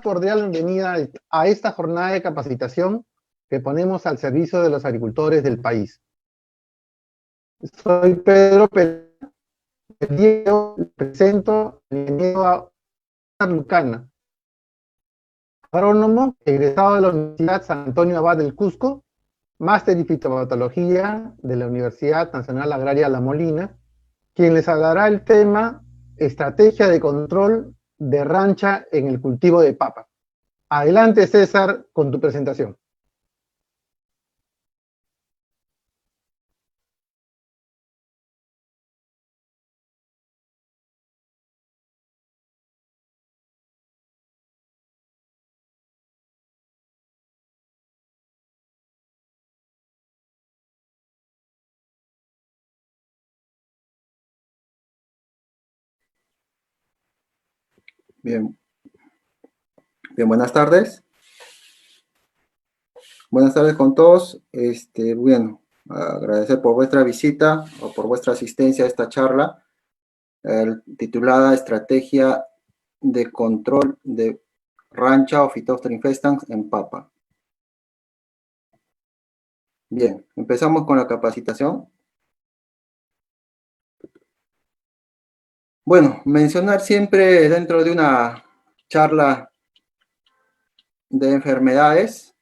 cordial bienvenida a esta jornada de capacitación que ponemos al servicio de los agricultores del país. Soy Pedro Pérez, presento el ingeniero a Lucana, agrónomo egresado de la Universidad San Antonio Abad del Cusco, máster en fitopatología de la Universidad Nacional Agraria La Molina, quien les hablará el tema estrategia de control de rancha en el cultivo de papa. Adelante, César, con tu presentación. Bien, buenas tardes. Buenas tardes con todos. Bueno, agradecer por vuestra visita o por vuestra asistencia a esta charla titulada Estrategia de Control de Rancha o Phytophthora infestans en papa. Bien, empezamos con la capacitación. Bueno, mencionar siempre dentro de una charla de enfermedades,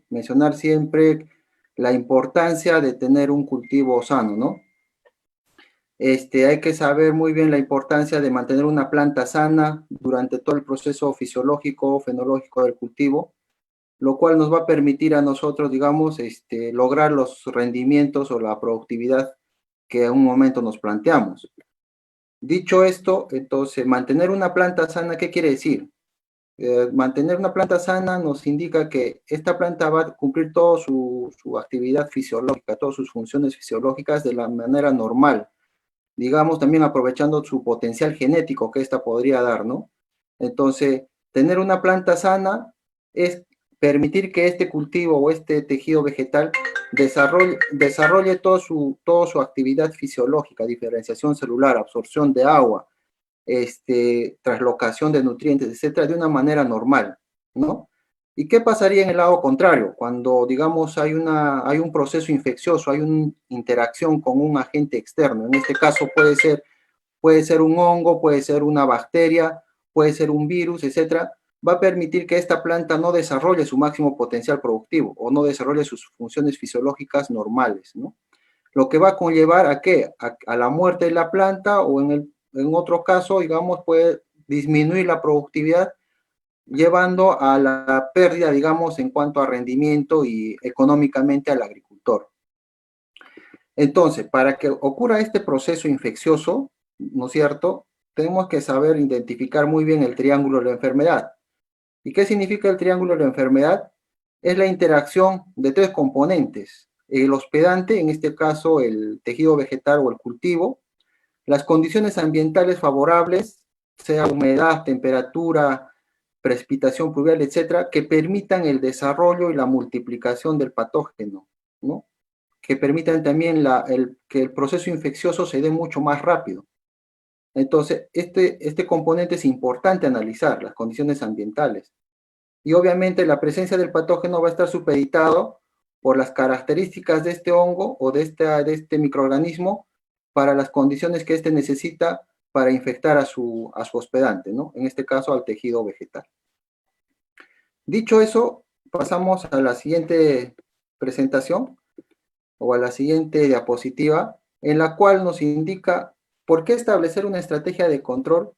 mencionar siempre la importancia de tener un cultivo sano, ¿no? Hay que saber muy bien la importancia de mantener una planta sana durante todo el proceso fisiológico, fenológico del cultivo, lo cual nos va a permitir a nosotros, digamos, lograr los rendimientos o la productividad que en un momento nos planteamos. Dicho esto, entonces, mantener una planta sana, ¿qué quiere decir? Mantener una planta sana nos indica que esta planta va a cumplir toda su actividad fisiológica, todas sus funciones fisiológicas de la manera normal, digamos, también aprovechando su potencial genético que esta podría dar, ¿no? Entonces, tener una planta sana es permitir que este cultivo o este tejido vegetal desarrolle toda su actividad fisiológica, diferenciación celular, absorción de agua, traslocación de nutrientes, etcétera, de una manera normal, ¿no? ¿Y qué pasaría en el lado contrario? Cuando, digamos, hay un proceso infeccioso, hay una interacción con un agente externo. En este caso puede ser un hongo, puede ser una bacteria, puede ser un virus, etcétera. Va a permitir que esta planta no desarrolle su máximo potencial productivo o no desarrolle sus funciones fisiológicas normales, ¿no? Lo que va a conllevar a ¿qué? A la muerte de la planta o en otro caso, digamos, puede disminuir la productividad llevando a la pérdida, digamos, en cuanto a rendimiento y económicamente al agricultor. Entonces, para que ocurra este proceso infeccioso, ¿no es cierto?, tenemos que saber identificar muy bien el triángulo de la enfermedad. ¿Y qué significa el triángulo de la enfermedad? Es la interacción de tres componentes. El hospedante, en este caso el tejido vegetal o el cultivo, las condiciones ambientales favorables, sea humedad, temperatura, precipitación pluvial, etcétera, que permitan el desarrollo y la multiplicación del patógeno, ¿no? Que permitan también que el proceso infeccioso se dé mucho más rápido. Entonces, este componente es importante analizar, las condiciones ambientales. Y obviamente la presencia del patógeno va a estar supeditado por las características de este hongo o de este microorganismo para las condiciones que éste necesita para infectar a su hospedante, ¿no? En este caso, al tejido vegetal. Dicho eso, pasamos a la siguiente presentación o a la siguiente diapositiva, en la cual nos indica por qué establecer una estrategia de control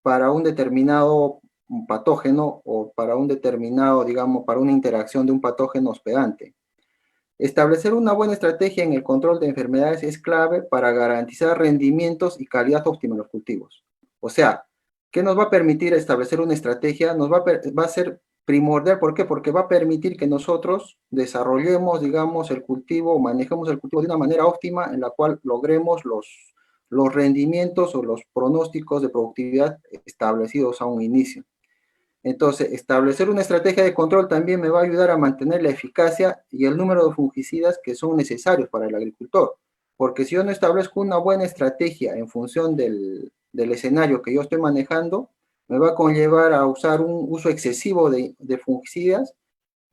para un determinado patógeno o para un determinado, digamos, para una interacción de un patógeno hospedante. Establecer una buena estrategia en el control de enfermedades es clave para garantizar rendimientos y calidad óptima en los cultivos. O sea, ¿qué nos va a permitir establecer una estrategia? Va a ser primordial, ¿por qué? Porque va a permitir que nosotros desarrollemos, digamos, el cultivo, manejemos el cultivo de una manera óptima en la cual logremos los rendimientos o los pronósticos de productividad establecidos a un inicio. Entonces, establecer una estrategia de control también me va a ayudar a mantener la eficacia y el número de fungicidas que son necesarios para el agricultor. Porque si yo no establezco una buena estrategia en función del escenario que yo estoy manejando, me va a conllevar a usar un uso excesivo de fungicidas,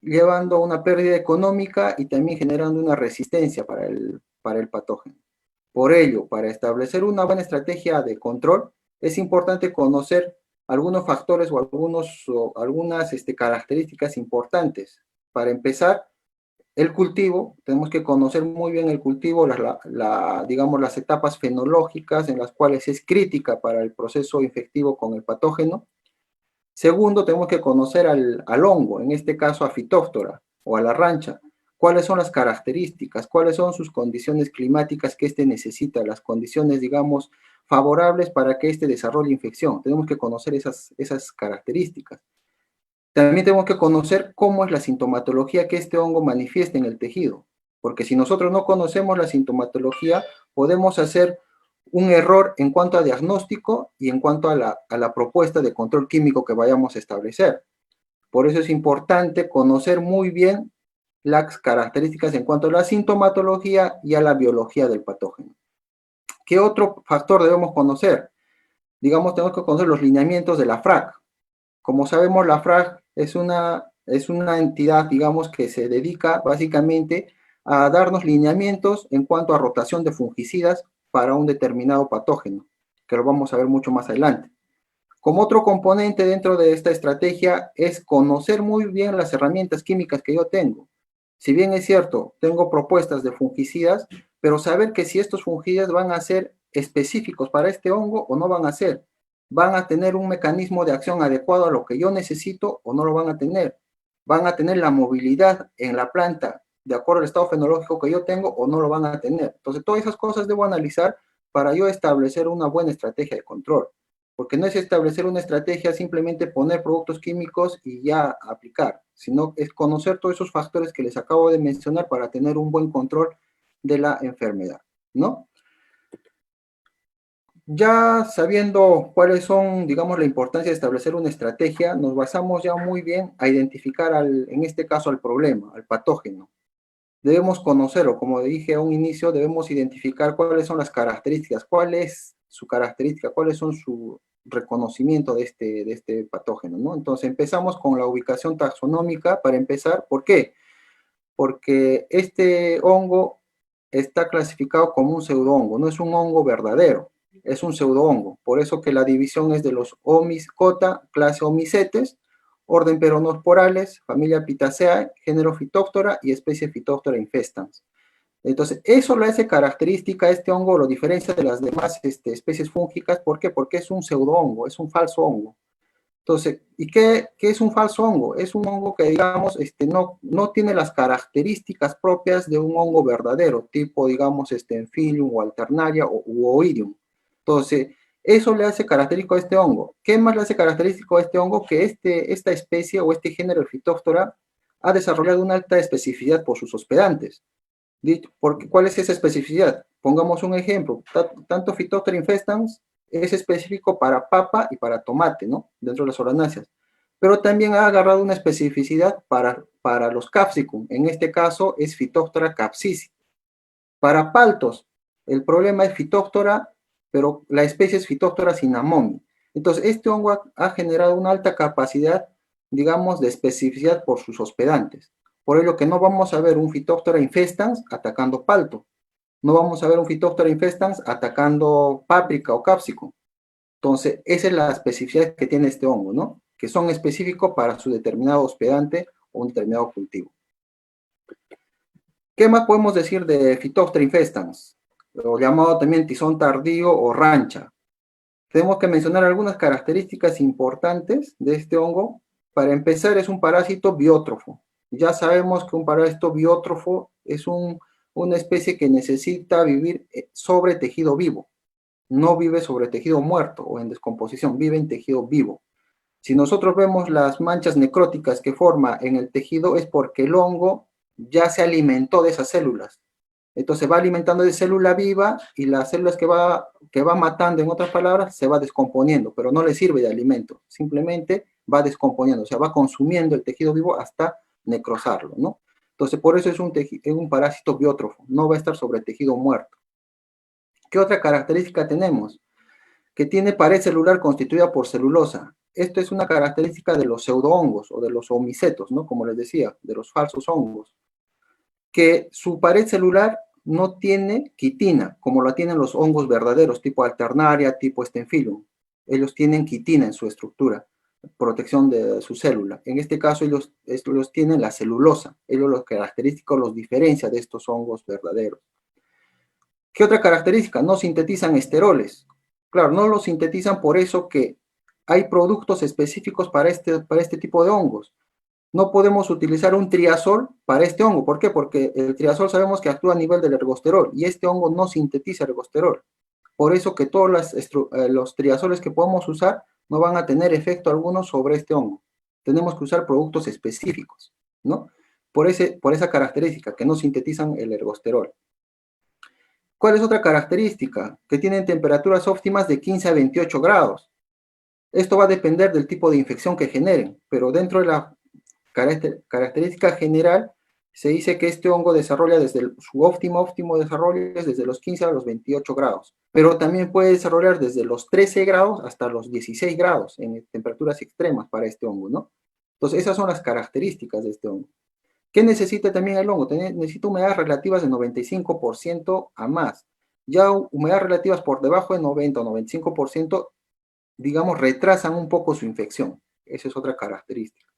llevando a una pérdida económica y también generando una resistencia para el patógeno. Por ello, para establecer una buena estrategia de control, es importante conocer algunos factores o algunas características importantes. Para empezar, el cultivo, tenemos que conocer muy bien el cultivo, digamos, las etapas fenológicas en las cuales es crítica para el proceso infectivo con el patógeno. Segundo, tenemos que conocer al hongo, en este caso a Phytophthora o a la rancha. ¿Cuáles son las características? ¿Cuáles son sus condiciones climáticas que éste necesita? Las condiciones, digamos, favorables para que éste desarrolle infección. Tenemos que conocer esas características. También tenemos que conocer cómo es la sintomatología que este hongo manifiesta en el tejido, porque si nosotros no conocemos la sintomatología, podemos hacer un error en cuanto a diagnóstico y en cuanto a la propuesta de control químico que vayamos a establecer. Por eso es importante conocer muy bien las características en cuanto a la sintomatología y a la biología del patógeno. ¿Qué otro factor debemos conocer? Digamos, tenemos que conocer los lineamientos de la FRAC. Como sabemos, la FRAG es una entidad, digamos, que se dedica básicamente a darnos lineamientos en cuanto a rotación de fungicidas para un determinado patógeno, que lo vamos a ver mucho más adelante. Como otro componente dentro de esta estrategia es conocer muy bien las herramientas químicas que yo tengo. Si bien es cierto, tengo propuestas de fungicidas, pero saber que si estos fungicidas van a ser específicos para este hongo o no van a ser, van a tener un mecanismo de acción adecuado a lo que yo necesito o no lo van a tener la movilidad en la planta de acuerdo al estado fenológico que yo tengo o no lo van a tener. Entonces, todas esas cosas debo analizar para yo establecer una buena estrategia de control, porque no es establecer una estrategia simplemente poner productos químicos y ya aplicar, sino es conocer todos esos factores que les acabo de mencionar para tener un buen control de la enfermedad, ¿no? Ya sabiendo cuáles son, digamos, la importancia de establecer una estrategia, nos basamos ya muy bien a identificar, en este caso, al problema, al patógeno. Debemos conocerlo, como dije a un inicio, debemos identificar cuáles son las características, cuál es su característica, cuáles son su reconocimiento de este patógeno, ¿no? Entonces empezamos con la ubicación taxonómica para empezar. ¿Por qué? Porque este hongo está clasificado como un pseudohongo, no es un hongo verdadero, es un pseudohongo. Por eso que la división es de los Omiscota, clase Omicetes, orden Peronosporales, familia Pitaceae, género Phytophthora y especie Phytophthora infestans. Entonces, eso lo hace característica a este hongo, lo diferencia de las demás especies fúngicas. ¿Por qué? Porque es un pseudohongo, es un falso hongo. Entonces, ¿y qué es un falso hongo? Es un hongo que, digamos, no tiene las características propias de un hongo verdadero, tipo, digamos, Enphilium o Alternaria u Oidium. Entonces, eso le hace característico a este hongo. ¿Qué más le hace característico a este hongo? Que esta especie o este género de Phytophthora ha desarrollado una alta especificidad por sus hospedantes. ¿Cuál es esa especificidad? Pongamos un ejemplo. Tanto Phytophthora infestans es específico para papa y para tomate, ¿no? Dentro de las solanáceas. Pero también ha agarrado una especificidad para los capsicum. En este caso es Phytophthora capsici. Para paltos, el problema es Phytophthora, pero la especie es Phytophthora cinnamoni. Entonces, este hongo ha generado una alta capacidad, digamos, de especificidad por sus hospedantes. Por ello que no vamos a ver un Phytophthora infestans atacando palto. No vamos a ver un Phytophthora infestans atacando páprica o capsicum. Entonces, esa es la especificidad que tiene este hongo, ¿no? Que son específicos para su determinado hospedante o un determinado cultivo. ¿Qué más podemos decir de Phytophthora infestans? O llamado también tizón tardío o rancha. Tenemos que mencionar algunas características importantes de este hongo. Para empezar, es un parásito biótrofo. Ya sabemos que un parásito biótrofo es una especie que necesita vivir sobre tejido vivo. No vive sobre tejido muerto o en descomposición, vive en tejido vivo. Si nosotros vemos las manchas necróticas que forma en el tejido, es porque el hongo ya se alimentó de esas células. Entonces va alimentando de célula viva y las células que va matando, en otras palabras, se va descomponiendo, pero no le sirve de alimento, simplemente va descomponiendo, o sea, va consumiendo el tejido vivo hasta necrosarlo, ¿no? Entonces, por eso es un parásito biótrofo, no va a estar sobre tejido muerto. ¿Qué otra característica tenemos? Que tiene pared celular constituida por celulosa. esto es una característica de los pseudohongos o de los omicetos, ¿no? Como les decía, de los falsos hongos, que su pared celular no tiene quitina, como la tienen los hongos verdaderos, tipo Alternaria, tipo Stenphilum. Ellos tienen quitina en su estructura, protección de su célula. En este caso, ellos tienen la celulosa. Ellos los característicos los diferencia de estos hongos verdaderos. ¿Qué otra característica? No sintetizan esteroles. Claro, no los sintetizan, por eso que hay productos específicos para este tipo de hongos. No podemos utilizar un triazol para este hongo. ¿Por qué? Porque el triazol sabemos que actúa a nivel del ergosterol y este hongo no sintetiza ergosterol. Por eso que todos los triazoles que podemos usar no van a tener efecto alguno sobre este hongo. Tenemos que usar productos específicos, ¿no? Por esa característica, que no sintetizan el ergosterol. ¿Cuál es otra característica? Que tienen temperaturas óptimas de 15 a 28 grados. Esto va a depender del tipo de infección que generen, pero dentro de la característica general se dice que este hongo desarrolla su óptimo desarrollo es desde los 15 a los 28 grados, pero también puede desarrollar desde los 13 grados hasta los 16 grados en temperaturas extremas para este hongo, ¿no? Entonces, esas son las características de este hongo. ¿Qué necesita también el hongo? Necesita humedades relativas de 95% a más. Ya humedades relativas por debajo de 90 o 95%, digamos, retrasan un poco su infección. Esa es otra característica.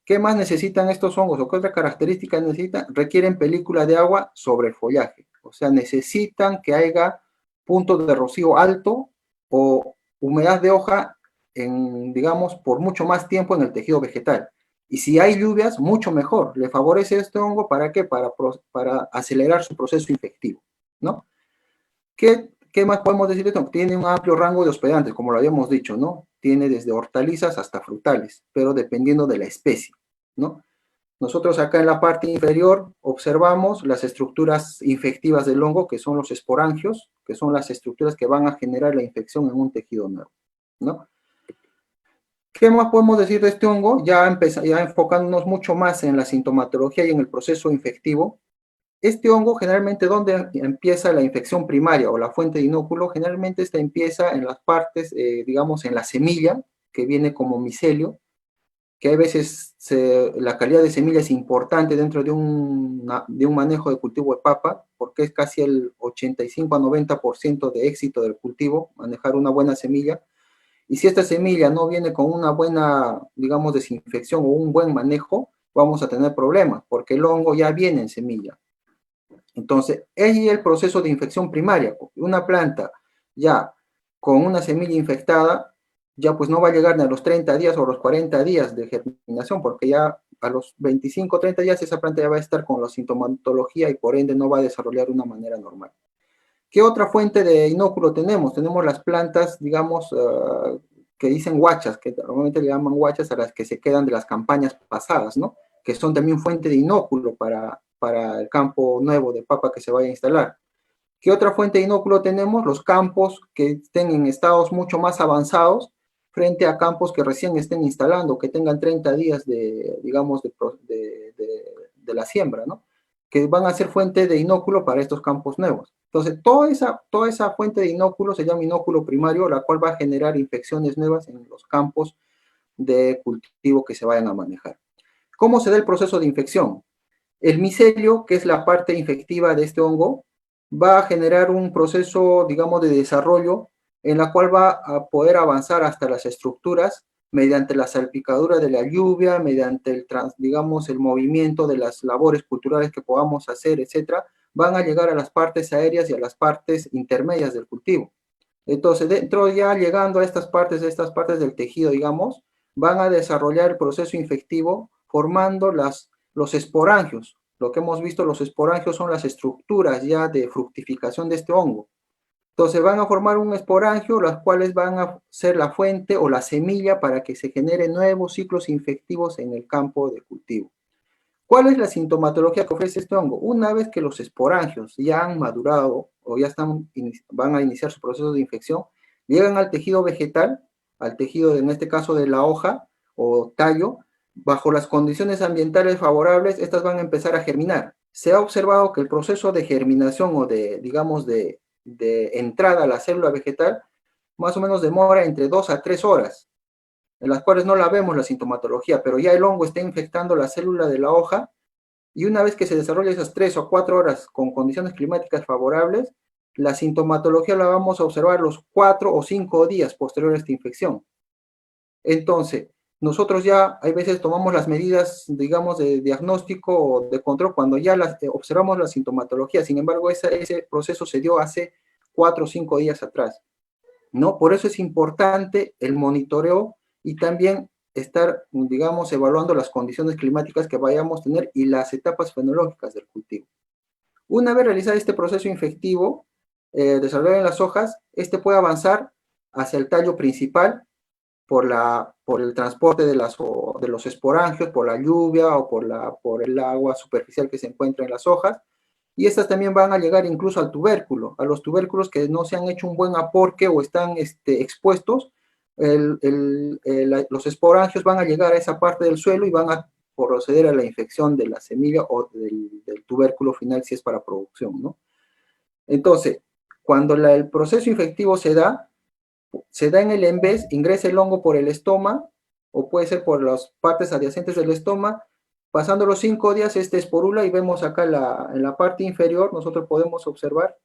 ¿Qué más necesitan estos hongos o qué otra característica necesitan? Requieren película de agua sobre el follaje. O sea, necesitan que haya punto de rocío alto o humedad de hoja digamos, por mucho más tiempo en el tejido vegetal. Y si hay lluvias, mucho mejor. Le favorece este hongo, ¿para qué? Para acelerar su proceso infectivo, ¿no? ¿Qué más podemos decir de esto? Tiene un amplio rango de hospedantes, como lo habíamos dicho, ¿no? Tiene desde hortalizas hasta frutales, pero dependiendo de la especie, ¿no? Nosotros acá en la parte inferior observamos las estructuras infectivas del hongo, que son los esporangios, que son las estructuras que van a generar la infección en un tejido nuevo, ¿no? ¿Qué más podemos decir de este hongo? Ya enfocándonos mucho más en la sintomatología y en el proceso infectivo. Este hongo, generalmente, ¿dónde empieza la infección primaria o la fuente de inóculo? Generalmente esta empieza en las partes, digamos, en la semilla, que viene como micelio, que a veces la calidad de semilla es importante dentro de un manejo de cultivo de papa, porque es casi el 85 a 90% de éxito del cultivo, manejar una buena semilla. Y si esta semilla no viene con una buena, digamos, desinfección o un buen manejo, vamos a tener problemas, porque el hongo ya viene en semilla. Entonces, es el proceso de infección primaria. Una planta ya con una semilla infectada, ya pues no va a llegar ni a los 30 días o los 40 días de germinación, porque ya a los 25 o 30 días esa planta ya va a estar con la sintomatología y por ende no va a desarrollar de una manera normal. ¿Qué otra fuente de inóculo tenemos? Tenemos las plantas, digamos, que dicen guachas, que normalmente le llaman guachas a las que se quedan de las campañas pasadas, ¿no? Que son también fuente de inóculo para el campo nuevo de papa que se vaya a instalar. ¿Qué otra fuente de inóculo tenemos? Los campos que estén en estados mucho más avanzados frente a campos que recién estén instalando, que tengan 30 días digamos, de la siembra, ¿no? Que van a ser fuente de inóculo para estos campos nuevos. Entonces, toda esa fuente de inóculo se llama inóculo primario, la cual va a generar infecciones nuevas en los campos de cultivo que se vayan a manejar. ¿Cómo se da el proceso de infección? El micelio, que es la parte infectiva de este hongo, va a generar un proceso, digamos, de desarrollo en la cual va a poder avanzar hasta las estructuras mediante la salpicadura de la lluvia, mediante digamos, el movimiento de las labores culturales que podamos hacer, etcétera, van a llegar a las partes aéreas y a las partes intermedias del cultivo. Entonces, dentro ya llegando a estas partes del tejido, digamos, van a desarrollar el proceso infectivo formando los esporangios. Lo que hemos visto, los esporangios son las estructuras ya de fructificación de este hongo. Entonces van a formar un esporangio, las cuales van a ser la fuente o la semilla para que se generen nuevos ciclos infectivos en el campo de cultivo. ¿Cuál es la sintomatología que ofrece este hongo? Una vez que los esporangios ya han madurado o ya van a iniciar su proceso de infección, llegan al tejido vegetal, al tejido, en este caso, de la hoja o tallo, bajo las condiciones ambientales favorables, estas van a empezar a germinar. Se ha observado que el proceso de germinación o digamos, de entrada a la célula vegetal, más o menos demora entre 2 a 3 horas. en las cuales no la vemos la sintomatología, pero ya el hongo está infectando la célula de la hoja, y una vez que se desarrolla esas 3 o 4 horas con condiciones climáticas favorables, la sintomatología la vamos a observar los 4 o 5 días posterior a esta infección. Entonces, nosotros ya hay veces tomamos las medidas, digamos, de diagnóstico o de control cuando ya observamos la sintomatología. Sin embargo, ese proceso se dio hace 4 o 5 días atrás, ¿no? Por eso es importante el monitoreo y también estar, digamos, evaluando las condiciones climáticas que vayamos a tener y las etapas fenológicas del cultivo. Una vez realizado este proceso infectivo, desarrollado en las hojas, este puede avanzar hacia el tallo principal por el transporte de los esporangios, por la lluvia o por el agua superficial que se encuentra en las hojas, y estas también van a llegar incluso al tubérculo, a los tubérculos que no se han hecho un buen aporque o están expuestos, los esporangios van a llegar a esa parte del suelo y van a proceder a la infección de la semilla o del tubérculo final si es para producción, ¿no? Entonces, cuando el proceso infectivo se da en el embés, ingresa el hongo por el estoma, o puede ser por las partes adyacentes del estoma. Pasando los 5 días, este esporula, y vemos acá en la parte inferior, nosotros podemos observar,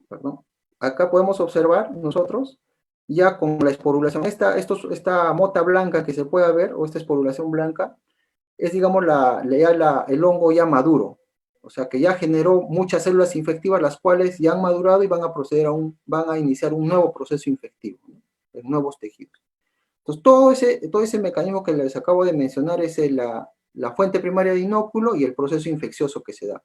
perdón, acá podemos observar nosotros, ya con la esporulación, esta mota blanca que se puede ver, o esta esporulación blanca, es, digamos, el hongo ya maduro. O sea, que ya generó muchas células infectivas, las cuales ya han madurado y van a iniciar un nuevo proceso infectivo, ¿no? En nuevos tejidos. Entonces, todo ese mecanismo que les acabo de mencionar es la fuente primaria de inóculo y el proceso infeccioso que se da.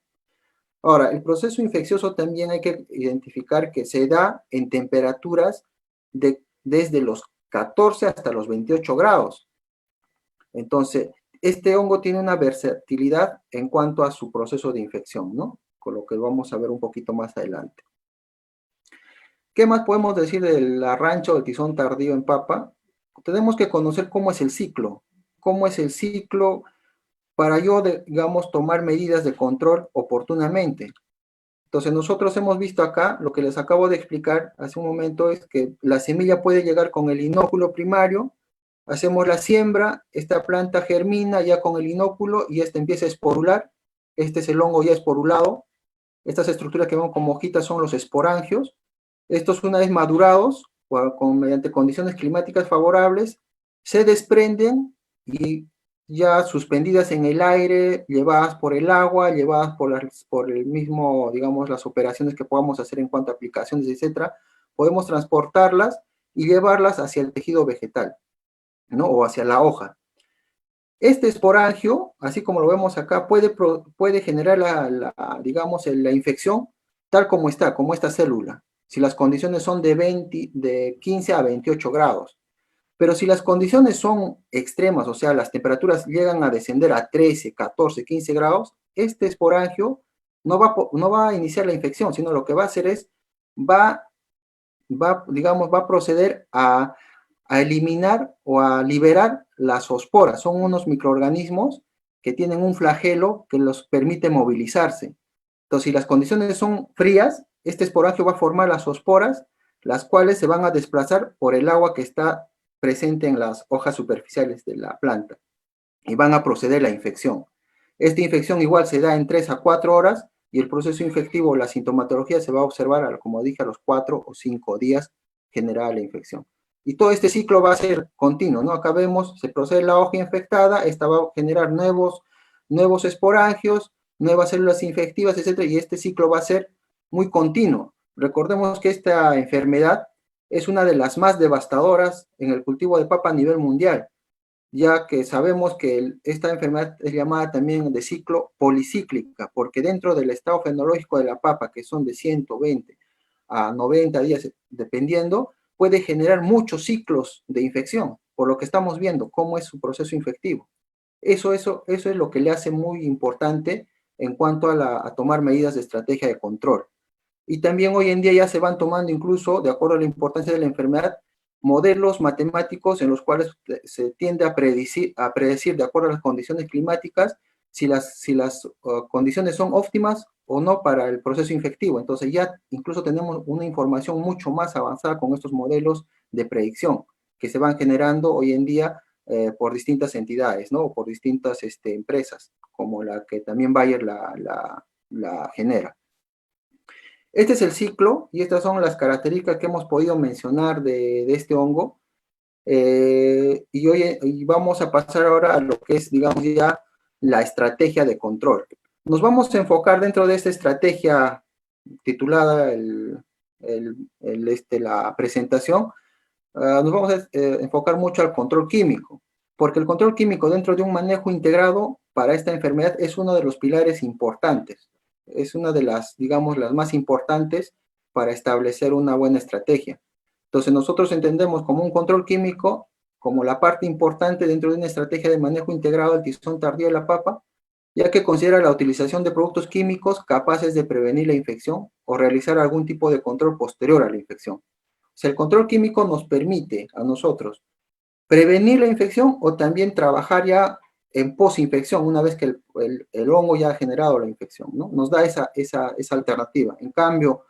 Ahora, el proceso infeccioso también hay que identificar que se da en temperaturas desde los 14 hasta los 28 grados. Entonces, este hongo tiene una versatilidad en cuanto a su proceso de infección, ¿no? Con lo que vamos a ver un poquito más adelante. ¿Qué más podemos decir del arrancho o del tizón tardío en papa? Tenemos que conocer cómo es el ciclo para yo, digamos, tomar medidas de control oportunamente. Entonces, nosotros hemos visto acá, lo que les acabo de explicar hace un momento, es que la semilla puede llegar con el inóculo primario, hacemos la siembra, esta planta germina ya con el inóculo y este empieza a esporular. Este es el hongo ya esporulado. Estas estructuras que vemos como hojitas son los esporangios. Estos, una vez madurados, mediante condiciones climáticas favorables, se desprenden y ya suspendidas en el aire, llevadas por el agua, llevadas por el mismo, digamos, las operaciones que podamos hacer en cuanto a aplicaciones, etcétera, podemos transportarlas y llevarlas hacia el tejido vegetal, ¿no? O hacia la hoja. Este esporangio, así como lo vemos acá, puede generar digamos, la infección tal como está, como esta célula, si las condiciones son de 15 a 28 grados. Pero si las condiciones son extremas, o sea, las temperaturas llegan a descender a 13, 14, 15 grados, este esporangio no va a iniciar la infección, sino lo que va a hacer es, digamos, va a proceder a eliminar o a liberar las zoosporas. Son unos microorganismos que tienen un flagelo que los permite movilizarse. Entonces, si las condiciones son frías, este esporangio va a formar las zoosporas, las cuales se van a desplazar por el agua que está presente en las hojas superficiales de la planta y van a proceder a la infección. Esta infección igual se da en 3 a 4 horas y el proceso infectivo, la sintomatología se va a observar, como dije, a los 4 o 5 días generada la infección. Y todo este ciclo va a ser continuo, ¿no? Acá vemos, se procede la hoja infectada, esta va a generar nuevos esporangios, nuevas células infectivas, etcétera, y este ciclo va a ser muy continuo. Recordemos que esta enfermedad es una de las más devastadoras en el cultivo de papa a nivel mundial, ya que sabemos que esta enfermedad es llamada también de ciclo policíclica, porque dentro del estado fenológico de la papa, que son de 120 a 90 días, dependiendo, puede generar muchos ciclos de infección, por lo que estamos viendo cómo es su proceso infectivo. Eso es lo que le hace muy importante en cuanto a tomar medidas de estrategia de control. Y también hoy en día ya se van tomando incluso, de acuerdo a la importancia de la enfermedad, modelos matemáticos en los cuales se tiende a predecir de acuerdo a las condiciones climáticas, si las condiciones son óptimas o no para el proceso infectivo. Entonces ya incluso tenemos una información mucho más avanzada con estos modelos de predicción que se van generando hoy en día por distintas entidades, ¿no? O por distintas empresas, como la que también Bayer la genera. Este es el ciclo y estas son las características que hemos podido mencionar de este hongo. Y vamos a pasar ahora a lo que es, digamos, ya la estrategia de control. Nos vamos a enfocar dentro de esta estrategia titulada la presentación, nos vamos a enfocar mucho al control químico, porque el control químico dentro de un manejo integrado para esta enfermedad es uno de los pilares importantes, es una de las, digamos, las más importantes para establecer una buena estrategia. Entonces nosotros entendemos como un control químico como la parte importante dentro de una estrategia de manejo integrado del tizón tardío de la papa, ya que considera la utilización de productos químicos capaces de prevenir la infección o realizar algún tipo de control posterior a la infección. O sea, el control químico nos permite a nosotros prevenir la infección o también trabajar ya en posinfección, una vez que el hongo ya ha generado la infección, ¿no? Nos da esa alternativa. En cambio,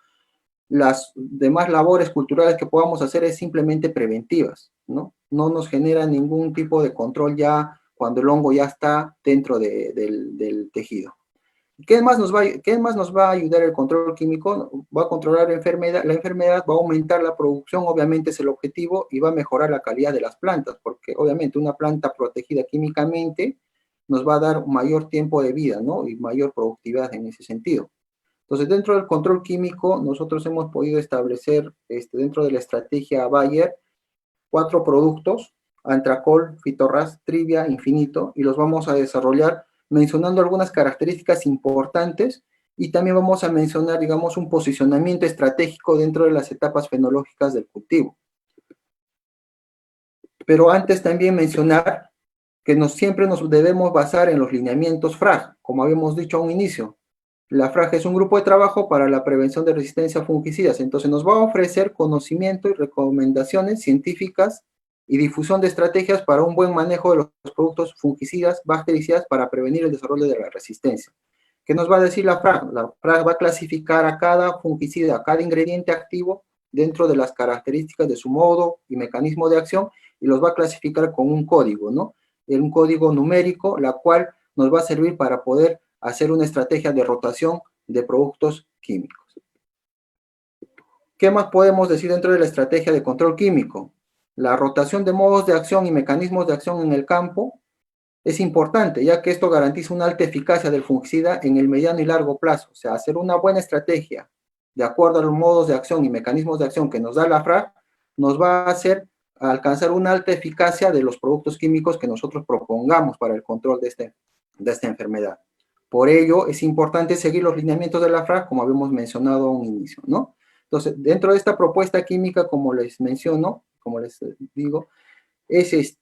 las demás labores culturales que podamos hacer es simplemente preventivas, ¿no? No nos genera ningún tipo de control ya cuando el hongo ya está dentro del tejido. ¿Qué más nos va a ayudar el control químico? Va a controlar la enfermedad, va a aumentar la producción, obviamente es el objetivo, y va a mejorar la calidad de las plantas, porque obviamente una planta protegida químicamente nos va a dar mayor tiempo de vida, ¿no? Y mayor productividad en ese sentido. Entonces, dentro del control químico, nosotros hemos podido establecer, dentro de la estrategia Bayer, 4 productos: Antracol, Fitorras, Trivia, Infinito, y los vamos a desarrollar mencionando algunas características importantes y también vamos a mencionar, digamos, un posicionamiento estratégico dentro de las etapas fenológicas del cultivo. Pero antes también mencionar que siempre nos debemos basar en los lineamientos FRAG, como habíamos dicho a un inicio. La FRAG es un grupo de trabajo para la prevención de resistencia a fungicidas, entonces nos va a ofrecer conocimiento y recomendaciones científicas y difusión de estrategias para un buen manejo de los productos fungicidas, bactericidas para prevenir el desarrollo de la resistencia. ¿Qué nos va a decir la FRAG? La FRAG va a clasificar a cada fungicida, a cada ingrediente activo dentro de las características de su modo y mecanismo de acción y los va a clasificar con un código, ¿no? Un código numérico, la cual nos va a servir para poder hacer una estrategia de rotación de productos químicos. ¿Qué más podemos decir dentro de la estrategia de control químico? La rotación de modos de acción y mecanismos de acción en el campo es importante, ya que esto garantiza una alta eficacia del fungicida en el mediano y largo plazo. O sea, hacer una buena estrategia de acuerdo a los modos de acción y mecanismos de acción que nos da la FRAG, nos va a hacer alcanzar una alta eficacia de los productos químicos que nosotros propongamos para el control de esta enfermedad. Por ello, es importante seguir los lineamientos de la FRAG, como habíamos mencionado a un inicio, ¿no? Entonces, dentro de esta propuesta química, como les menciono, como les digo, es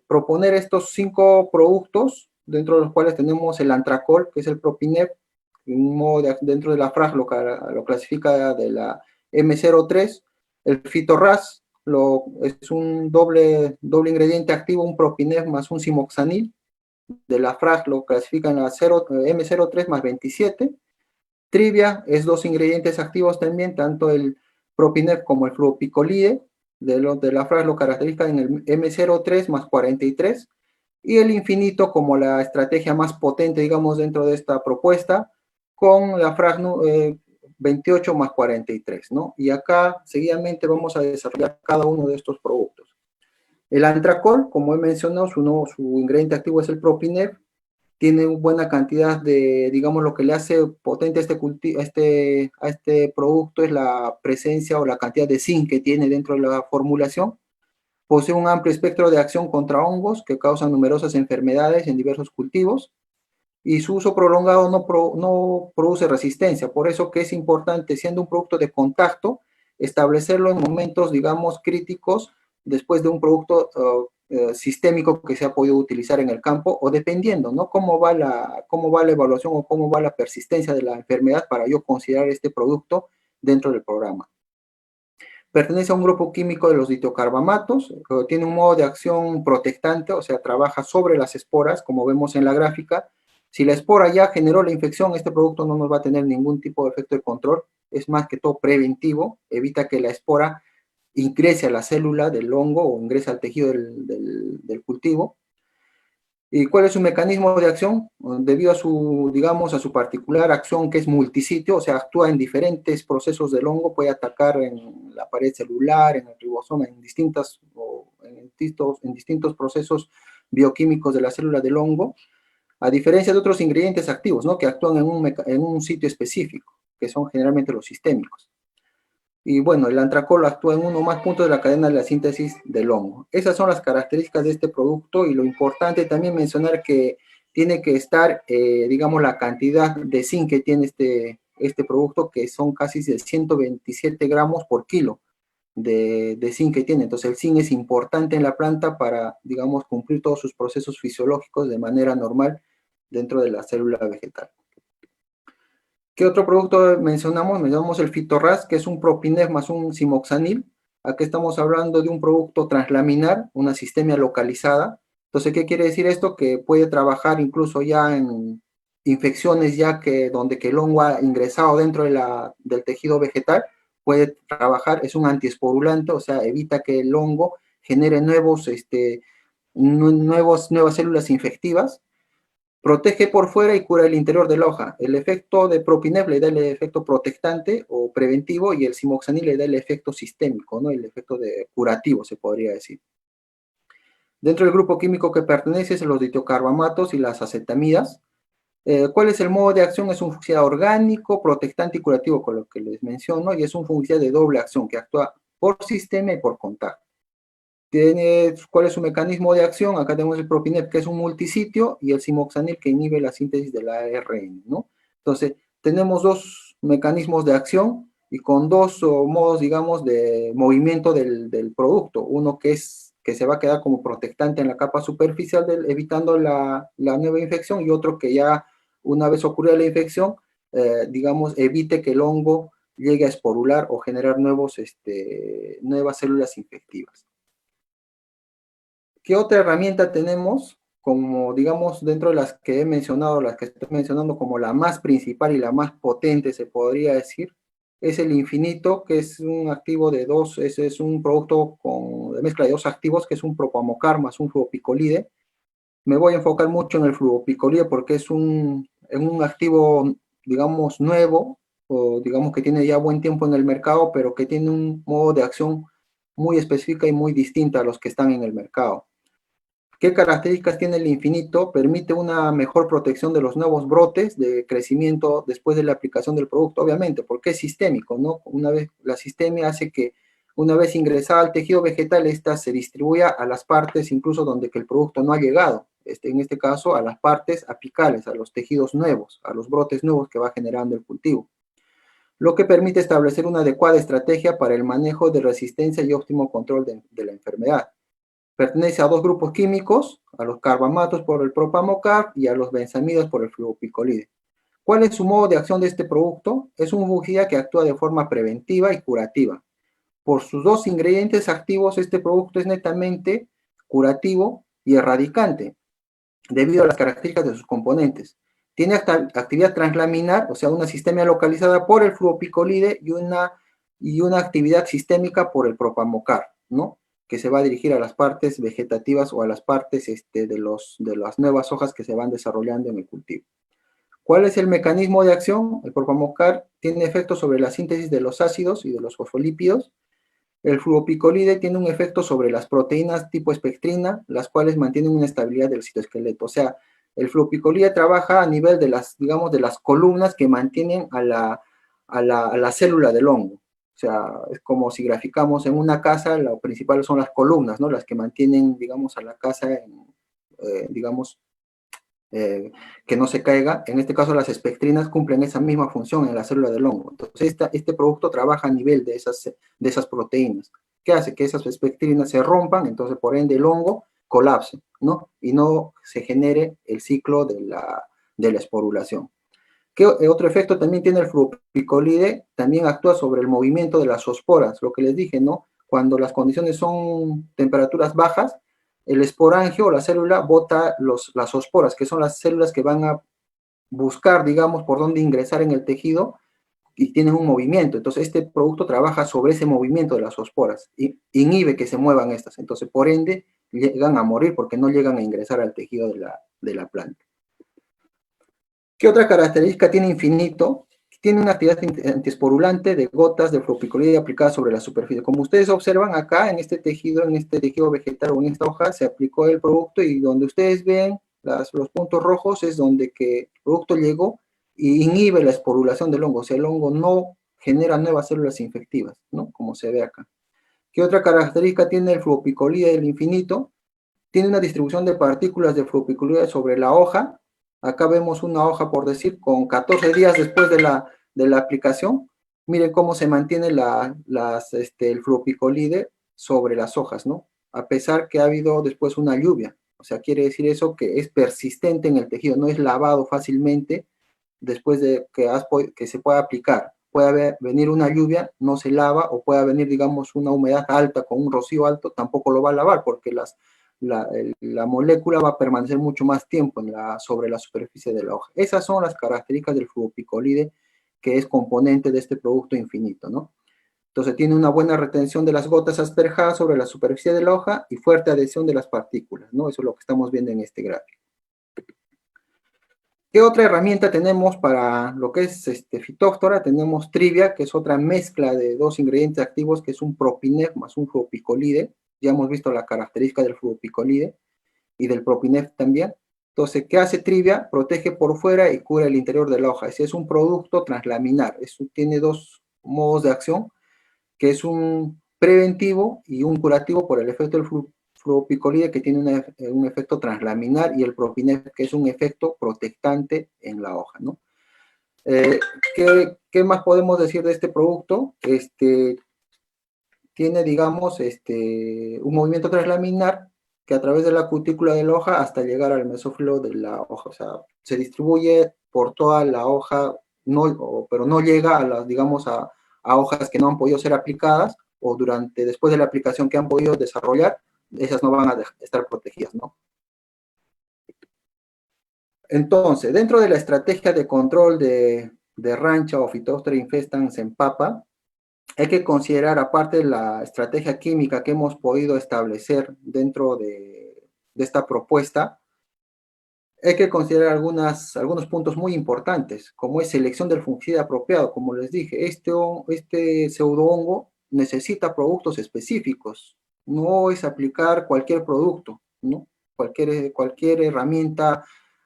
proponer estos 5 productos, dentro de los cuales tenemos el Antracol, que es el Propinep, dentro de la FRAG lo clasifica de la M03, el Fitorras, es un doble ingrediente activo, un Propinep más un Simoxanil, de la FRAG lo clasifican a M03 más 27. Trivia es 2 ingredientes activos también, tanto el Propinef como el fluopicolide, de la FRAG lo caracterizan en el M03 más 43, y el Infinito como la estrategia más potente, digamos, dentro de esta propuesta, con la FRAG 28 más 43, ¿no? Y acá, seguidamente, vamos a desarrollar cada uno de estos productos. El Antracol, como he mencionado, su ingrediente activo es el Propinef, tiene una buena cantidad de, digamos, lo que le hace potente a este producto es la presencia o la cantidad de zinc que tiene dentro de la formulación. Posee un amplio espectro de acción contra hongos que causan numerosas enfermedades en diversos cultivos y su uso prolongado no produce resistencia. Por eso que es importante, siendo un producto de contacto, establecerlo en momentos, digamos, críticos después de un producto sistémico que se ha podido utilizar en el campo o dependiendo, ¿no? Cómo va la evaluación o cómo va la persistencia de la enfermedad para yo considerar este producto dentro del programa. Pertenece a un grupo químico de los ditiocarbamatos, tiene un modo de acción protectante, o sea, trabaja sobre las esporas, como vemos en la gráfica, Si la espora ya generó la infección, este producto no nos va a tener ningún tipo de efecto de control, es más que todo preventivo, evita que la espora ingrese a la célula del hongo o ingrese al tejido del cultivo. ¿Y cuál es su mecanismo de acción? Debido a su, digamos, a su particular acción que es multisitio, o sea, actúa en diferentes procesos del hongo, puede atacar en la pared celular, en el ribosoma, en distintos procesos bioquímicos de la célula del hongo, a diferencia de otros ingredientes activos, ¿no? Que actúan en un sitio específico, que son generalmente los sistémicos. Y bueno, el antracol actúa en uno o más puntos de la cadena de la síntesis del hongo. Esas son las características de este producto y lo importante también mencionar que tiene que estar, digamos, la cantidad de zinc que tiene este producto, que son casi de 127 gramos por kilo de zinc que tiene. Entonces el zinc es importante en la planta para, digamos, cumplir todos sus procesos fisiológicos de manera normal dentro de la célula vegetal. ¿Qué otro producto mencionamos? Mencionamos el Fitorras, que es un propinef más un simoxanil. Aquí estamos hablando de un producto translaminar, una sistemia localizada. Entonces, ¿qué quiere decir esto? Que puede trabajar incluso ya en infecciones ya que donde que el hongo ha ingresado dentro del tejido vegetal, puede trabajar, es un antiesporulante, o sea, evita que el hongo genere nuevas células infectivas. Protege por fuera y cura el interior de la hoja. El efecto de propinef le da el efecto protectante o preventivo y el simoxanil le da el efecto sistémico, ¿no? El efecto de curativo, se podría decir. Dentro del grupo químico que pertenece son los ditiocarbamatos y las acetamidas. ¿Cuál es el modo de acción? Es un fungicida orgánico, protectante y curativo, con lo que les menciono, y es un fungicida de doble acción que actúa por sistema y por contacto. ¿Cuál es su mecanismo de acción? Acá tenemos el propinef, que es un multisitio, y el simoxanil, que inhibe la síntesis del ARN, ¿no? Entonces, tenemos dos mecanismos de acción y con dos modos, digamos, de movimiento del producto. Uno que se va a quedar como protectante en la capa superficial, evitando la nueva infección, y otro que ya, una vez ocurrida la infección, digamos, evite que el hongo llegue a esporular o generar nuevas células infectivas. ¿Qué otra herramienta tenemos? Como, digamos, dentro de las que he mencionado, las que estoy mencionando como la más principal y la más potente, se podría decir, es el infinito, que es un activo de dos, es un producto de mezcla de dos activos, que es un propamocar más un fluopicolide. Me voy a enfocar mucho en el fluopicolide porque es un activo, digamos, nuevo, o digamos que tiene ya buen tiempo en el mercado, pero que tiene un modo de acción muy específica y muy distinta a los que están en el mercado. ¿Qué características tiene el infinito? Permite una mejor protección de los nuevos brotes de crecimiento después de la aplicación del producto, obviamente, porque es sistémico, ¿no? Una vez, la sistemia hace que una vez ingresada al tejido vegetal, esta se distribuya a las partes incluso donde que el producto no ha llegado, en este caso a las partes apicales, a los tejidos nuevos, a los brotes nuevos que va generando el cultivo, lo que permite establecer una adecuada estrategia para el manejo de resistencia y óptimo control de la enfermedad. Pertenece a dos grupos químicos, a los carbamatos por el propamocar y a los benzamidas por el fluopicolide. ¿Cuál es su modo de acción de este producto? Es un fungicida que actúa de forma preventiva y curativa. Por sus dos ingredientes activos, este producto es netamente curativo y erradicante, debido a las características de sus componentes. Tiene actividad translaminar, o sea, una sistemia localizada por el fluopicolide y una actividad sistémica por el propamocar, ¿no? Que se va a dirigir a las partes vegetativas o a las partes de las nuevas hojas que se van desarrollando en el cultivo. ¿Cuál es el mecanismo de acción? El propamocar tiene efectos sobre la síntesis de los ácidos y de los fosfolípidos. El fluopicolide tiene un efecto sobre las proteínas tipo espectrina, las cuales mantienen una estabilidad del citoesqueleto. O sea, el fluopicolide trabaja a nivel de las, digamos, de las columnas que mantienen a la célula del hongo. O sea, es como si graficamos en una casa, lo principal son las columnas, ¿no? Las que mantienen, digamos, a la casa, digamos, que no se caiga. En este caso, las espectrinas cumplen esa misma función en la célula del hongo. Entonces, este producto trabaja a nivel de esas proteínas. ¿Qué hace? Que esas espectrinas se rompan, entonces, por ende, el hongo colapse, ¿no? Y no se genere el ciclo de la esporulación. ¿Qué otro efecto también tiene el fluopicolide? También actúa sobre el movimiento de las zoosporas, lo que les dije, ¿no? Cuando las condiciones son temperaturas bajas, el esporangio o la célula bota las zoosporas, que son las células que van a buscar, digamos, por dónde ingresar en el tejido y tienen un movimiento. Entonces, este producto trabaja sobre ese movimiento de las zoosporas y inhibe que se muevan estas. Entonces, por ende, llegan a morir porque no llegan a ingresar al tejido de la planta. ¿Qué otra característica tiene Infinito? Tiene una actividad antiesporulante de gotas de fluopicolide aplicadas sobre la superficie. Como ustedes observan acá en este tejido vegetal o en esta hoja, se aplicó el producto y donde ustedes ven los puntos rojos es donde que el producto llegó y inhibe la esporulación del hongo. O sea, el hongo no genera nuevas células infectivas, ¿no? Como se ve acá. ¿Qué otra característica tiene el fluopicolide del Infinito? Tiene una distribución de partículas de fluopicolide sobre la hoja. Acá vemos una hoja, por decir, con 14 días después de la aplicación. Miren cómo se mantiene el fluopicolide sobre las hojas, ¿no? A pesar que ha habido después una lluvia. O sea, quiere decir eso que es persistente en el tejido, no es lavado fácilmente después de que se pueda aplicar. Puede venir una lluvia, no se lava, o puede venir, digamos, una humedad alta con un rocío alto, tampoco lo va a lavar porque la molécula va a permanecer mucho más tiempo sobre la superficie de la hoja. Esas son las características del fluopicolide, que es componente de este producto Infinito, ¿no? Entonces tiene una buena retención de las gotas asperjadas sobre la superficie de la hoja y fuerte adhesión de las partículas, ¿no? Eso es lo que estamos viendo en este gráfico. ¿Qué otra herramienta tenemos para lo que es Phytophthora? Tenemos Trivia, que es otra mezcla de dos ingredientes activos, que es un propinef más un fluopicolide. Ya hemos visto la característica del fluopicolide y del propinef también. Entonces, ¿qué hace Trivia? Protege por fuera y cura el interior de la hoja. Ese es un producto translaminar. Eso tiene dos modos de acción, que es un preventivo y un curativo por el efecto del fluopicolide, que tiene un efecto translaminar, y el propinef, que es un efecto protectante en la hoja, ¿no? ¿Qué más podemos decir de este producto? Tiene, digamos, un movimiento translaminar que a través de la cutícula de la hoja hasta llegar al mesófilo de la hoja. O sea, se distribuye por toda la hoja, pero no llega a las, digamos, a hojas que no han podido ser aplicadas, o después de la aplicación que han podido desarrollar, esas no van a estar protegidas, ¿no? Entonces, dentro de la estrategia de control de rancha o Phytophthora infestans en papa, hay que considerar, aparte de la estrategia química que hemos podido establecer dentro de esta propuesta, hay que considerar algunos puntos muy importantes, como es selección del fungicida apropiado. Como les dije, este pseudohongo necesita productos específicos, no es aplicar cualquier producto, ¿no? Cualquier herramienta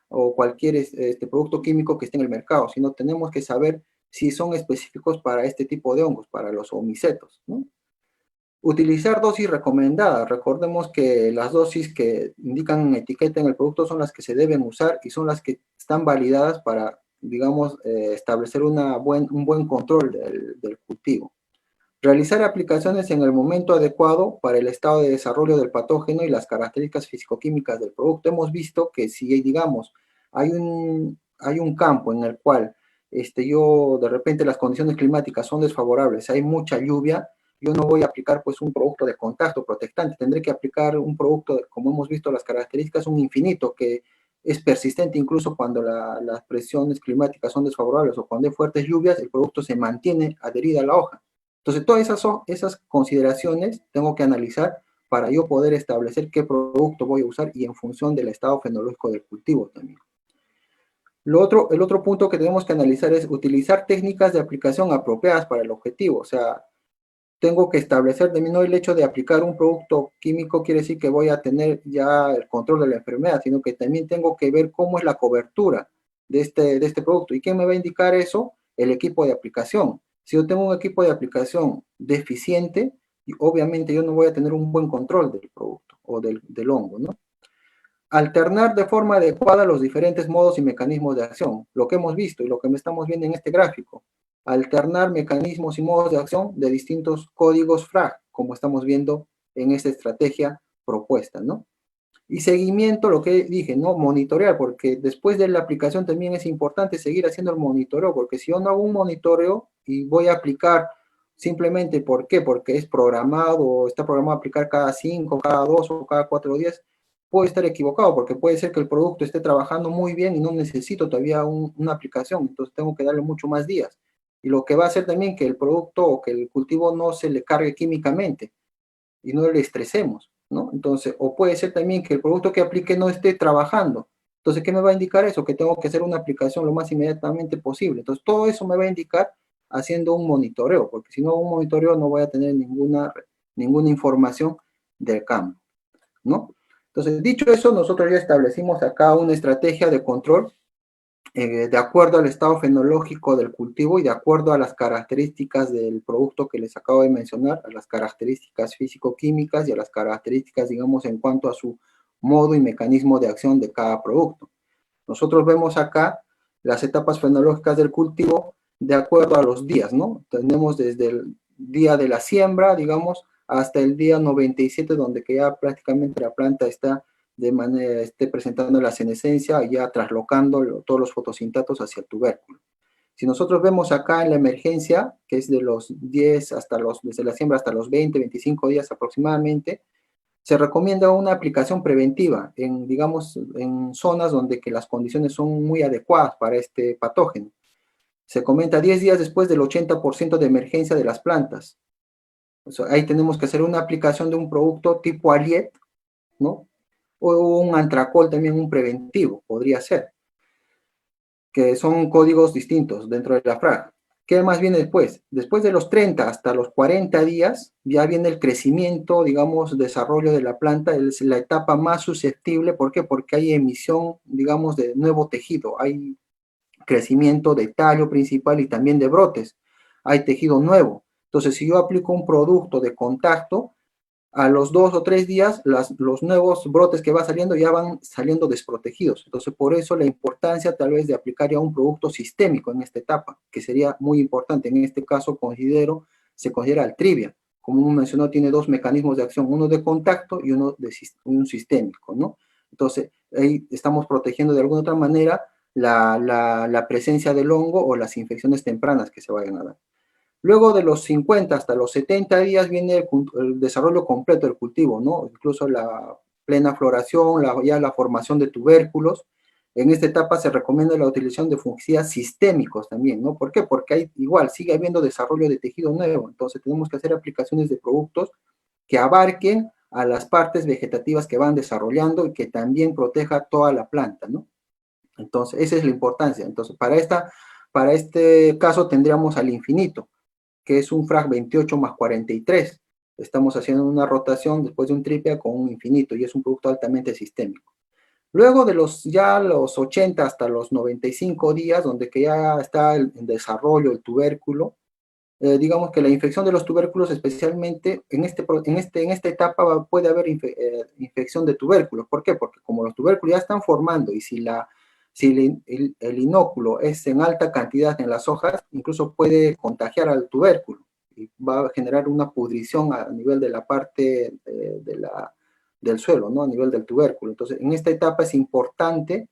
o cualquier producto químico que esté en el mercado, sino tenemos que saber si son específicos para este tipo de hongos, para los omicetos, ¿no? Utilizar dosis recomendadas. Recordemos que las dosis que indican en etiqueta en el producto son las que se deben usar y son las que están validadas para, digamos, establecer un buen control del cultivo. Realizar aplicaciones en el momento adecuado para el estado de desarrollo del patógeno y las características fisicoquímicas del producto. Hemos visto que si, digamos, hay un campo en el cual de repente las condiciones climáticas son desfavorables, hay mucha lluvia, yo no voy a aplicar pues un producto de contacto protectante, tendré que aplicar un producto, como hemos visto las características, un Infinito, que es persistente incluso cuando las presiones climáticas son desfavorables o cuando hay fuertes lluvias, el producto se mantiene adherido a la hoja. Entonces, todas esas consideraciones tengo que analizar para yo poder establecer qué producto voy a usar y en función del estado fenológico del cultivo también. El otro punto que tenemos que analizar es utilizar técnicas de aplicación apropiadas para el objetivo. O sea, tengo que establecer de mí, no el hecho de aplicar un producto químico quiere decir que voy a tener ya el control de la enfermedad, sino que también tengo que ver cómo es la cobertura de este producto. ¿Y quién me va a indicar eso? El equipo de aplicación. Si yo tengo un equipo de aplicación deficiente, obviamente yo no voy a tener un buen control del producto o del hongo, ¿no? Alternar de forma adecuada los diferentes modos y mecanismos de acción. Lo que hemos visto y lo que estamos viendo en este gráfico. Alternar mecanismos y modos de acción de distintos códigos FRAG, como estamos viendo en esta estrategia propuesta, ¿no? Y seguimiento, lo que dije, ¿no? Monitorear, porque después de la aplicación también es importante seguir haciendo el monitoreo, porque si yo no hago un monitoreo y voy a aplicar simplemente, ¿por qué? Porque es programado, o está programado a aplicar cada 5, cada 2 o cada 4 días, puedo estar equivocado, porque puede ser que el producto esté trabajando muy bien y no necesito todavía una aplicación, entonces tengo que darle mucho más días. Y lo que va a hacer también que el producto o que el cultivo no se le cargue químicamente y no le estresemos, ¿no? Entonces, o puede ser también que el producto que aplique no esté trabajando. Entonces, ¿qué me va a indicar eso? Que tengo que hacer una aplicación lo más inmediatamente posible. Entonces, todo eso me va a indicar haciendo un monitoreo, porque si no un monitoreo no voy a tener ninguna información del campo, ¿no? Entonces, dicho eso, nosotros ya establecimos acá una estrategia de control de acuerdo al estado fenológico del cultivo y de acuerdo a las características del producto que les acabo de mencionar, a las características físico-químicas y a las características, digamos, en cuanto a su modo y mecanismo de acción de cada producto. Nosotros vemos acá las etapas fenológicas del cultivo de acuerdo a los días, ¿no? Tenemos desde el día de la siembra, digamos, hasta el día 97, donde que ya prácticamente la planta está de manera, esté presentando la senescencia, ya traslocando todos los fotosintatos hacia el tubérculo. Si nosotros vemos acá en la emergencia, que es de los 10 hasta desde la siembra hasta los 20, 25 días aproximadamente, se recomienda una aplicación preventiva en, digamos, en zonas donde que las condiciones son muy adecuadas para este patógeno. Se comenta 10 días después del 80% de emergencia de las plantas. O sea, ahí tenemos que hacer una aplicación de un producto tipo Aliet, ¿no? O un Antracol también, un preventivo, podría ser, que son códigos distintos dentro de la FRAG. ¿Qué más viene después? Después de los 30 hasta los 40 días, ya viene el crecimiento, digamos, desarrollo de la planta, es la etapa más susceptible. ¿Por qué? Porque hay emisión, digamos, de nuevo tejido, hay crecimiento de tallo principal y también de brotes, hay tejido nuevo. Entonces, si yo aplico un producto de contacto, a los 2 o 3 días, los nuevos brotes que va saliendo ya van saliendo desprotegidos. Entonces, por eso la importancia tal vez de aplicar ya un producto sistémico en esta etapa, que sería muy importante. En este caso, se considera Altrivia. Como mencionó, tiene dos mecanismos de acción, uno de contacto y un sistémico, ¿no? Entonces, ahí estamos protegiendo de alguna otra manera la presencia del hongo o las infecciones tempranas que se vayan a dar. Luego de los 50 hasta los 70 días viene el desarrollo completo del cultivo, ¿no? Incluso la plena floración, ya la formación de tubérculos. En esta etapa se recomienda la utilización de fungicidas sistémicos también, ¿no? ¿Por qué? Porque igual sigue habiendo desarrollo de tejido nuevo, entonces tenemos que hacer aplicaciones de productos que abarquen a las partes vegetativas que van desarrollando y que también proteja toda la planta, ¿no? Entonces, esa es la importancia. Entonces, para este caso tendríamos al infinito, que es un frag 28 más 43. Estamos haciendo una rotación después de un tripia con un infinito y es un producto altamente sistémico. Luego de los 80 hasta los 95 días, donde que ya está en desarrollo el tubérculo, digamos que la infección de los tubérculos, especialmente en esta etapa puede haber infección de tubérculos. ¿Por qué? Porque como los tubérculos ya están formando y si el inóculo es en alta cantidad en las hojas, incluso puede contagiar al tubérculo y va a generar una pudrición a nivel de la parte del suelo, ¿no? A nivel del tubérculo. Entonces, en esta etapa es importante,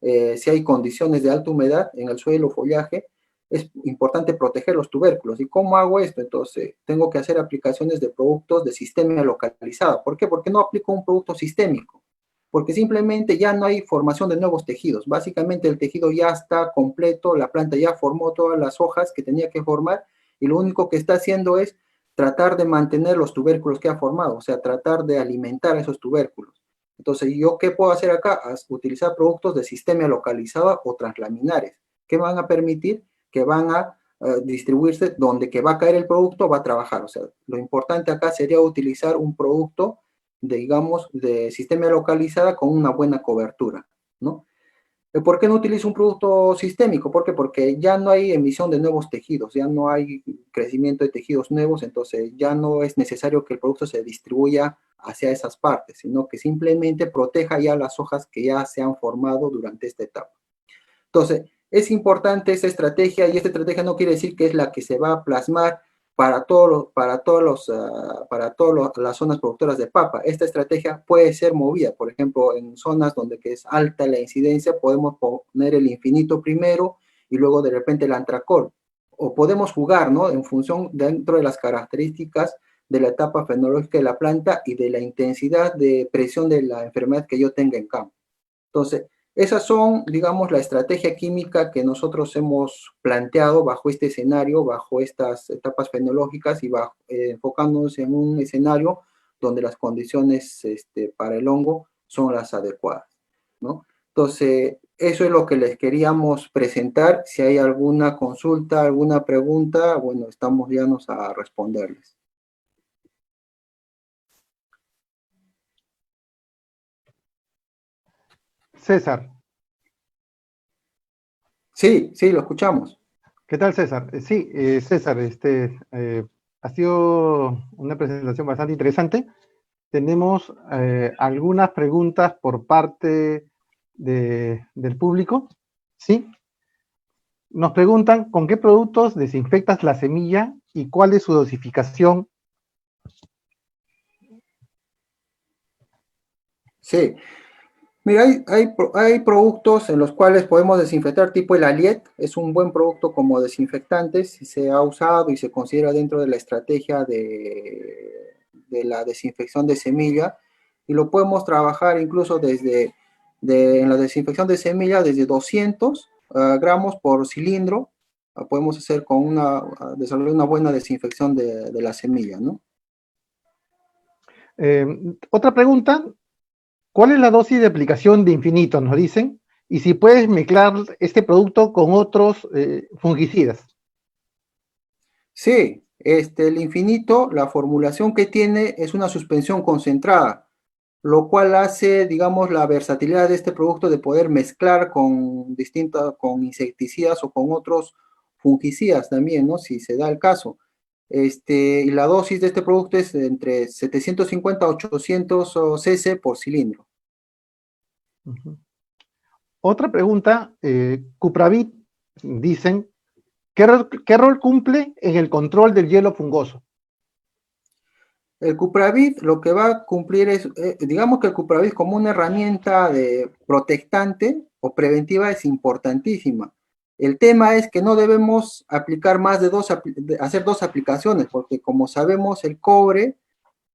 si hay condiciones de alta humedad en el suelo o follaje, es importante proteger los tubérculos. ¿Y cómo hago esto? Entonces, tengo que hacer aplicaciones de productos de sistema localizado. ¿Por qué? Porque no aplico un producto sistémico. Porque simplemente ya no hay formación de nuevos tejidos. Básicamente el tejido ya está completo, la planta ya formó todas las hojas que tenía que formar y lo único que está haciendo es tratar de mantener los tubérculos que ha formado, o sea, tratar de alimentar esos tubérculos. Entonces, ¿yo qué puedo hacer acá? Utilizar productos de sistema localizado o translaminares, que van a permitir que van a distribuirse donde que va a caer el producto, va a trabajar. O sea, lo importante acá sería utilizar un producto digamos, de sistema localizada con una buena cobertura, ¿no? ¿Por qué no utilizo un producto sistémico? ¿Por qué? Porque ya no hay emisión de nuevos tejidos, ya no hay crecimiento de tejidos nuevos, entonces ya no es necesario que el producto se distribuya hacia esas partes, sino que simplemente proteja ya las hojas que ya se han formado durante esta etapa. Entonces, es importante esa estrategia y esta estrategia no quiere decir que es la que se va a plasmar para todas las zonas productoras de papa. Esta estrategia puede ser movida, por ejemplo, en zonas donde que es alta la incidencia, podemos poner el infinito primero y luego de repente el antracol. O podemos jugar, ¿no? En función dentro de las características de la etapa fenológica de la planta y de la intensidad de presión de la enfermedad que yo tenga en campo. Entonces, esas son, digamos, la estrategia química que nosotros hemos planteado bajo este escenario, bajo estas etapas fenológicas y enfocándonos en un escenario donde las condiciones para el hongo son las adecuadas, ¿no? Entonces, eso es lo que les queríamos presentar. Si hay alguna consulta, alguna pregunta, bueno, estamos llanos a responderles. César. Sí, sí, lo escuchamos. ¿Qué tal, César? Sí, César, ha sido una presentación bastante interesante. Tenemos algunas preguntas por parte del público, ¿sí? Nos preguntan, ¿con qué productos desinfectas la semilla y cuál es su dosificación? Sí. Mira, hay productos en los cuales podemos desinfectar, tipo el Aliet, es un buen producto como desinfectante, si se ha usado y se considera dentro de la estrategia de la desinfección de semilla, y lo podemos trabajar incluso en la desinfección de semilla desde 200 gramos por cilindro, podemos hacer desarrollar una buena desinfección de la semilla, ¿no? Otra pregunta, ¿cuál es la dosis de aplicación de Infinito? Nos dicen, y si puedes mezclar este producto con otros fungicidas. Sí, el Infinito, la formulación que tiene es una suspensión concentrada, lo cual hace, digamos, la versatilidad de este producto de poder mezclar con insecticidas o con otros fungicidas también, ¿no? Si se da el caso. Y la dosis de este producto es entre 750 a 800 cc por cilindro. Otra pregunta, Cupravit, dicen, ¿qué rol cumple en el control del hielo fungoso? El Cupravit lo que va a cumplir es, digamos que el Cupravit como una herramienta de protectante o preventiva es importantísima. El tema es que no debemos aplicar más hacer dos aplicaciones, porque como sabemos el cobre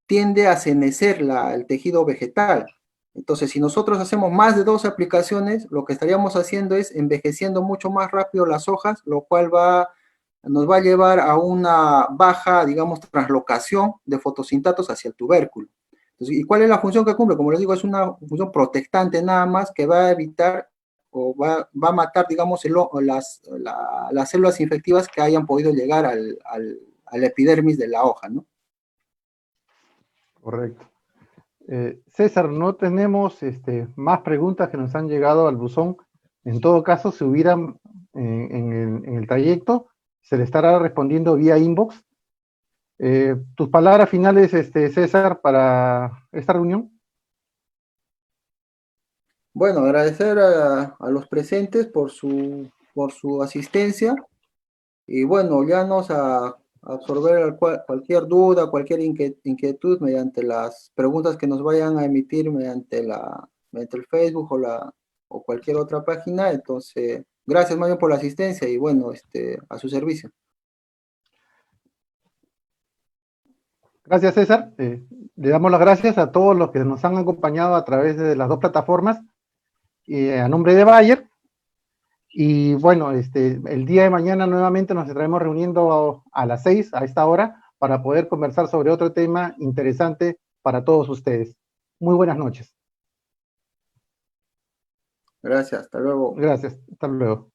tiende a senecer el tejido vegetal. Entonces, si nosotros hacemos más de dos aplicaciones, lo que estaríamos haciendo es envejeciendo mucho más rápido las hojas, lo cual nos va a llevar a una baja, digamos, translocación de fotosintatos hacia el tubérculo. Entonces, ¿y cuál es la función que cumple? Como les digo, es una función protectante nada más que va a evitar o va a matar, digamos, las células infectivas que hayan podido llegar al epidermis de la hoja, ¿no? Correcto. César, no tenemos más preguntas que nos han llegado al buzón. En todo caso, si hubieran en el trayecto, se le estará respondiendo vía inbox. Tus palabras finales, César, para esta reunión. Bueno, agradecer a los presentes por su asistencia y bueno, ya nos a absorber cualquier duda, cualquier inquietud mediante las preguntas que nos vayan a emitir mediante el Facebook o cualquier otra página. Entonces, gracias más bien por la asistencia y bueno, a su servicio. Gracias, César. Le damos las gracias a todos los que nos han acompañado a través de las dos plataformas, a nombre de Bayer. Y bueno, el día de mañana nuevamente nos estaremos reuniendo a las 6, a esta hora, para poder conversar sobre otro tema interesante para todos ustedes. Muy buenas noches. Gracias, hasta luego. Gracias, hasta luego.